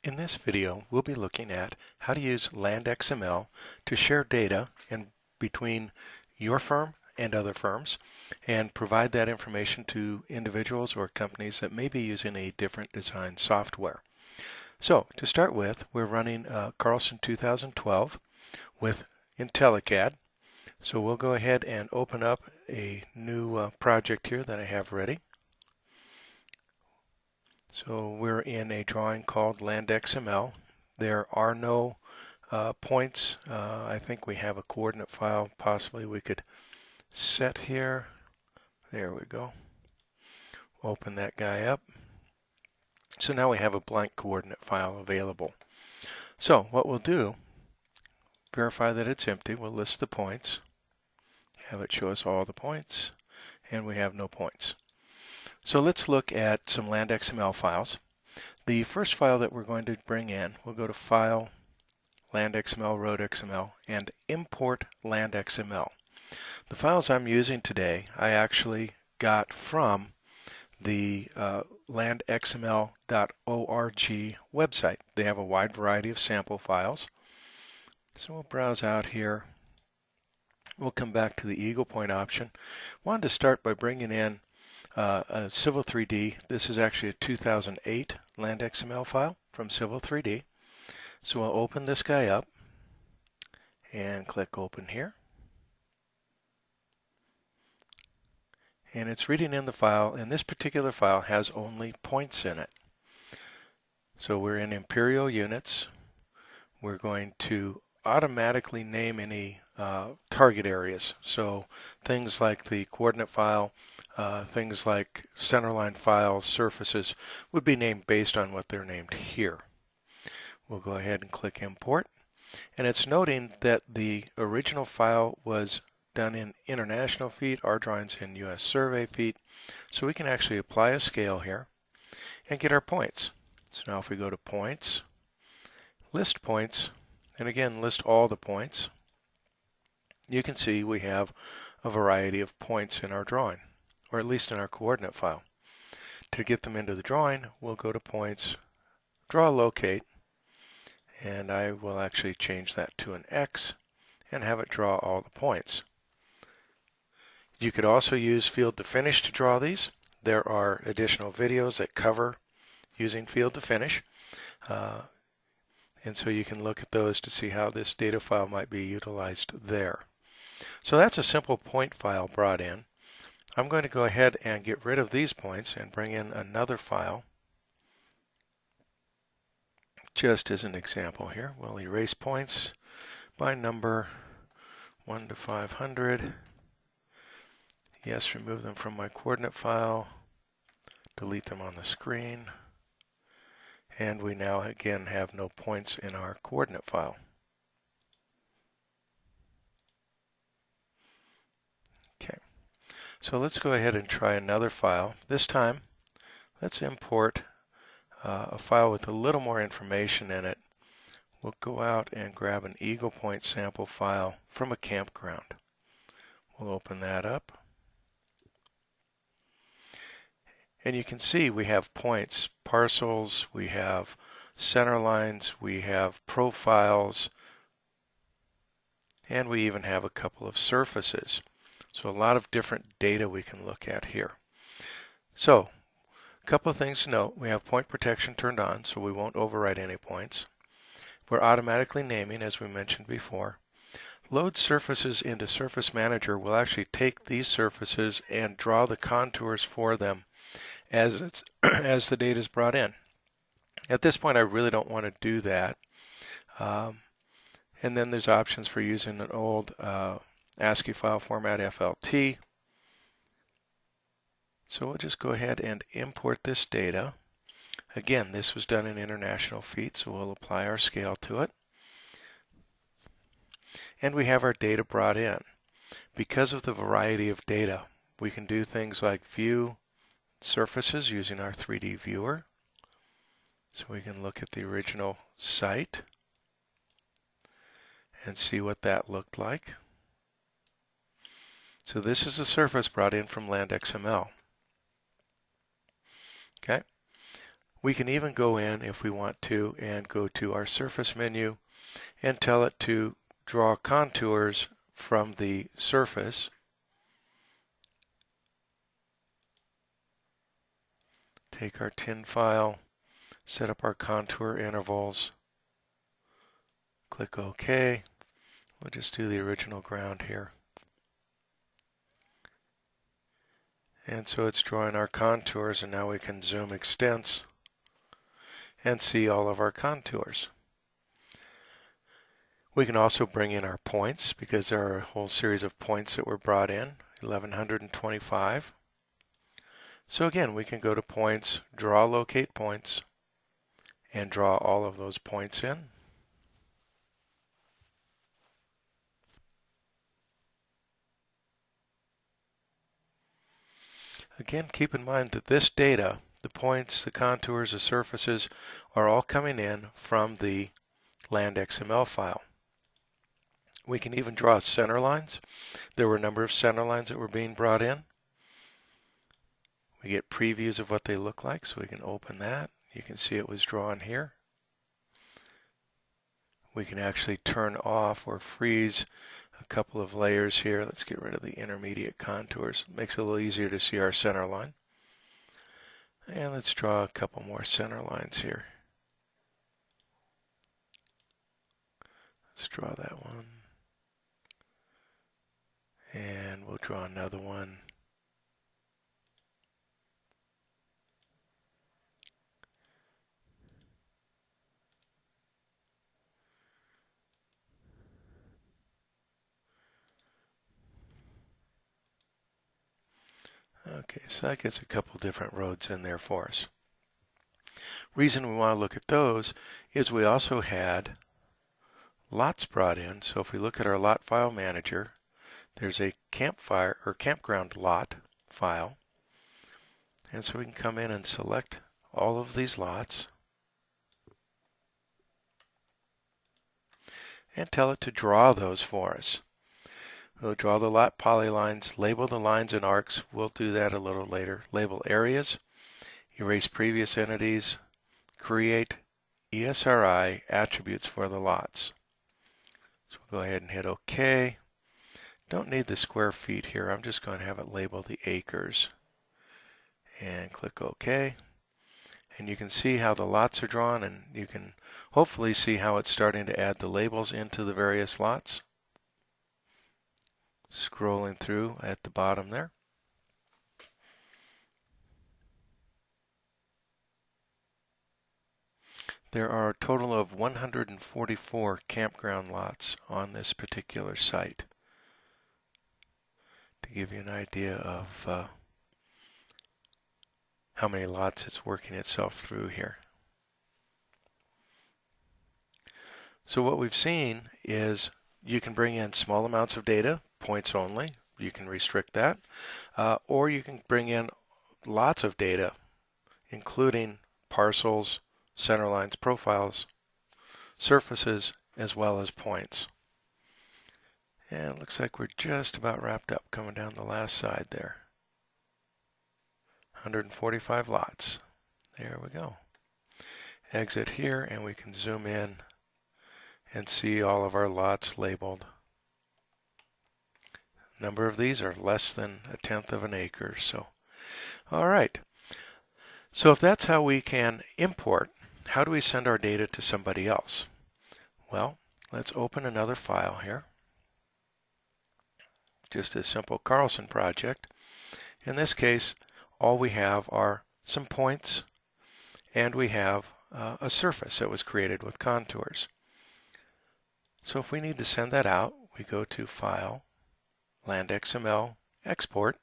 In this video, we'll be looking at how to use LandXML to share data between your firm and other firms and provide that information to individuals or companies that may be using a different design software. So to start with, we're running Carlson 2012 with IntelliCAD. So we'll go ahead and open up a new project here that I have ready. So we're in a drawing called LandXML. There are no points. I think we have a coordinate file possibly we could set here. There we go. Open that guy up. So now we have a blank coordinate file available. So what we'll do, verify that it's empty. We'll list the points, have it show us all the points, and we have no points. So let's look at some LandXML files. The first file that we're going to bring in, we'll go to File, LandXML, RoadXML, and Import LandXML. The files I'm using today, I actually got from the landxml.org website. They have a wide variety of sample files. So we'll browse out here. We'll come back to the Eagle Point option. Wanted to start by bringing in a Civil 3D. This is actually a 2008 LandXML file from Civil 3D. So we'll open this guy up and click Open here. And it's reading in the file, and this particular file has only points in it. So we're in imperial units. We're going to automatically name any target areas. So things like the coordinate file, things like centerline files, surfaces would be named based on what they're named here. We'll go ahead and click Import. And it's noting that the original file was done in international feet, our drawings in US survey feet. So we can actually apply a scale here and get our points. So now if we go to Points, List Points, and again list all the points, you can see we have a variety of points in our drawing, or at least in our coordinate file. To get them into the drawing, we'll go to Points, Draw Locate, and I will actually change that to an X and have it draw all the points. You could also use Field to Finish to draw these. There are additional videos that cover using Field to Finish. And so you can look at those to see how this data file might be utilized there. So that's a simple point file brought in. I'm going to go ahead and get rid of these points and bring in another file. Just as an example here, we'll erase points by number 1 to 500. Yes, remove them from my coordinate file. Delete them on the screen. And we now again have no points in our coordinate file. Okay, so let's go ahead and try another file. This time, let's import a file with a little more information in it. We'll go out and grab an Eagle Point sample file from a campground. We'll open that up. And you can see we have points, parcels, we have center lines, we have profiles, and we even have a couple of surfaces. So a lot of different data we can look at here. So a couple of things to note. We have point protection turned on, so we won't overwrite any points. We're automatically naming, as we mentioned before. Load surfaces into Surface Manager will actually take these surfaces and draw the contours for them as the data is brought in. At this point, I really don't want to do that. And then there's options for using an old ASCII file format, FLT. So we'll just go ahead and import this data. Again, this was done in international feet, so we'll apply our scale to it. And we have our data brought in. Because of the variety of data, we can do things like view surfaces using our 3D viewer. So we can look at the original site and see what that looked like. So this is a surface brought in from LandXML. Okay. We can even go in if we want to and go to our surface menu and tell it to draw contours from the surface. Take our tin file, set up our contour intervals, click OK. We'll just do the original ground here. And so it's drawing our contours, and now we can zoom extents and see all of our contours. We can also bring in our points because there are a whole series of points that were brought in, 1125. So again, we can go to points, draw locate points, and draw all of those points in. Again, keep in mind that this data, the points, the contours, the surfaces, are all coming in from the LandXML file. We can even draw center lines. There were a number of center lines that were being brought in. We get previews of what they look like, so we can open that. You can see it was drawn here. We can actually turn off or freeze a couple of layers here. Let's get rid of the intermediate contours. Makes it a little easier to see our center line. And let's draw a couple more center lines here. Let's draw that one. And we'll draw another one. Okay, so that gets a couple different roads in there for us. Reason we want to look at those is we also had lots brought in. So if we look at our lot file manager, there's a campfire or campground lot file. And so we can come in and select all of these lots and tell it to draw those for us. We'll draw the lot polylines, label the lines and arcs. We'll do that a little later. Label areas, erase previous entities, create ESRI attributes for the lots. So we'll go ahead and hit OK. Don't need the square feet here. I'm just going to have it label the acres. And click OK. And you can see how the lots are drawn, and you can hopefully see how it's starting to add the labels into the various lots. Scrolling through at the bottom there. There are a total of 144 campground lots on this particular site. To give you an idea of how many lots it's working itself through here. So what we've seen is you can bring in small amounts of data, points only. You can restrict that. Or you can bring in lots of data, including parcels, center lines, profiles, surfaces, as well as points. And it looks like we're just about wrapped up coming down the last side there. 145 lots. There we go. Exit here and we can zoom in and see all of our lots labeled. Number of these are less than 1/10 of an acre. So, all right. So if that's how we can import, how do we send our data to somebody else? Well, let's open another file here. Just a simple Carlson project. In this case, all we have are some points, and we have a surface that was created with contours. So if we need to send that out, we go to File, LandXML, Export.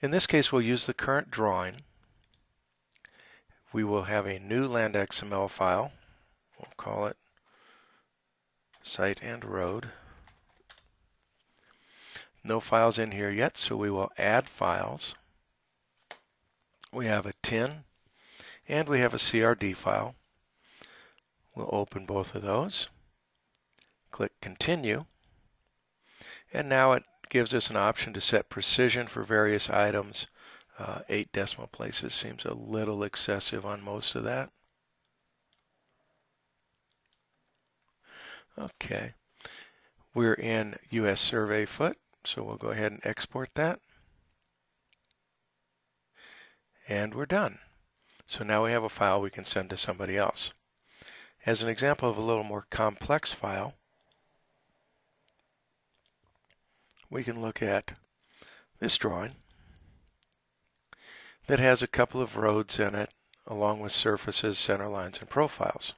In this case, we'll use the current drawing. We will have a new LandXML file. We'll call it Site and Road. No files in here yet, so we will add files. We have a tin and we have a CRD file. We'll open both of those. Click Continue. And now it gives us an option to set precision for various items, 8 decimal places seems a little excessive on most of that. Okay, we're in US survey foot, so we'll go ahead and export that. And we're done. So now we have a file we can send to somebody else. As an example of a little more complex file, we can look at this drawing that has a couple of roads in it, along with surfaces, center lines, and profiles.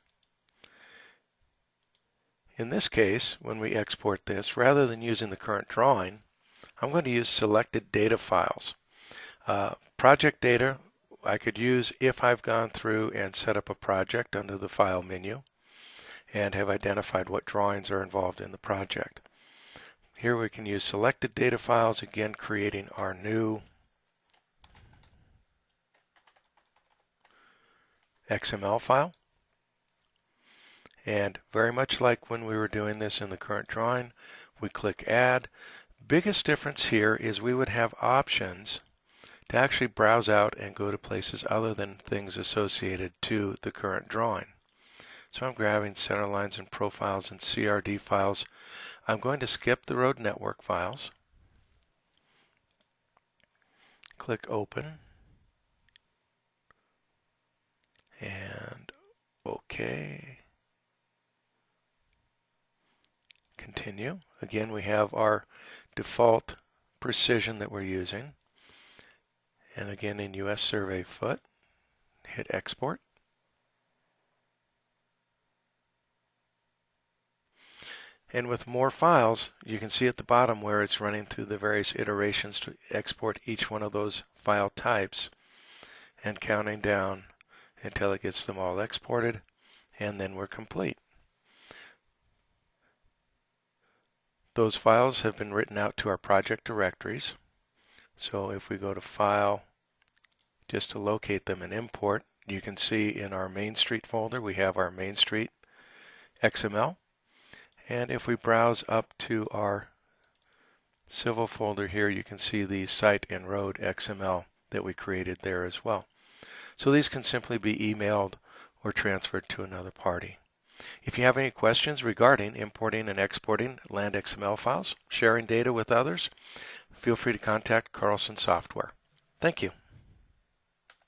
In this case, when we export this, rather than using the current drawing, I'm going to use selected data files. Project data I could use if I've gone through and set up a project under the File menu and have identified what drawings are involved in the project. Here we can use selected data files, again creating our new XML file. And very much like when we were doing this in the current drawing, we click Add. Biggest difference here is we would have options to actually browse out and go to places other than things associated to the current drawing. So I'm grabbing center lines and profiles and CRD files. I'm going to skip the road network files. Click Open. And OK. Continue. Again, we have our default precision that we're using. And again, in US survey foot, hit Export. And with more files, you can see at the bottom where it's running through the various iterations to export each one of those file types and counting down until it gets them all exported, and then we're complete. Those files have been written out to our project directories. So if we go to File, just to locate them and import, you can see in our Main Street folder we have our Main Street XML. And if we browse up to our Civil folder here, you can see the Site and Road XML that we created there as well. So these can simply be emailed or transferred to another party. If you have any questions regarding importing and exporting LandXML files, sharing data with others, feel free to contact Carlson Software. Thank you.